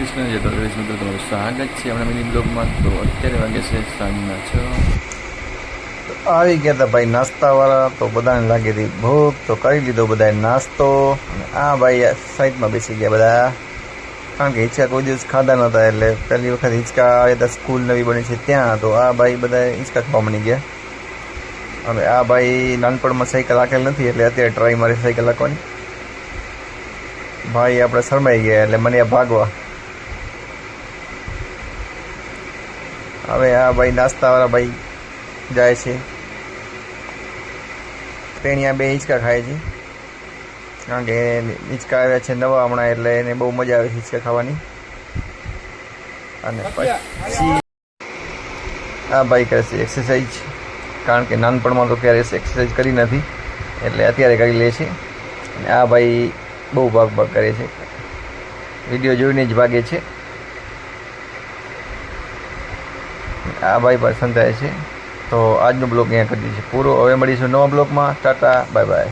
કૃષ્ણ જય દ્વારકાધીશ મિત્રો, તમારું સ્વાગત છે હમણાં મિની બ્લોગમાં। તો અત્યારે વાગે છે સાંજના 6। આવી ગયા હતા ભાઈ નાસ્તાવાળા, તો બધાને લાગી હતી ભૂખ, તો કરી લીધો બધાએ નાસ્તો। અને આ ભાઈ સાઈડમાં બેસી ગયા બધા, કારણ કે હિંચકા કોઈ દિવસ ખાધા નહોતા, એટલે પહેલી વખત હિંચકા આવ્યા હતા, સ્કૂલ નવી બની છે ત્યાં। તો આ ભાઈ બધા હિંચકા ખાવા મળી ગયા। હવે આ ભાઈ નાનપણમાં સાયકલ હાકેલ નથી, એટલે અત્યારે ટ્રાય મારી સાયકલ હાંકવાની। ભાઈ આપણે શરમાઈ ગયા એટલે મને ભાગવા। હવે આ ભાઈ નાસ્તાવાળા ભાઈ જાય છે, તેણીયા બે હિંચકા ખાય છે, કારણ કે હિંચકા આવ્યા છે નવા હમણાં, એટલે એને બહુ મજા આવે છે હિંચકા ખાવાની। અને પછી આ ભાઈ કરે છે એક્સરસાઇઝ, કારણ કે નાનપણમાં તો ક્યારે એક્સરસાઇઝ કરી નથી, એટલે અત્યારે કરી લે છે। અને આ ભાઈ બહુ ભાગ કરે છે, વિડીયો જોઈને જ ભાગે છે। આ ભાઈ પણ સંતાય છે। તો આજનો બ્લોગ અહીંયા કરી દઈએ છીએ પૂરો। હવે મળીશું નવા બ્લોગમાં। Tata, bye bye.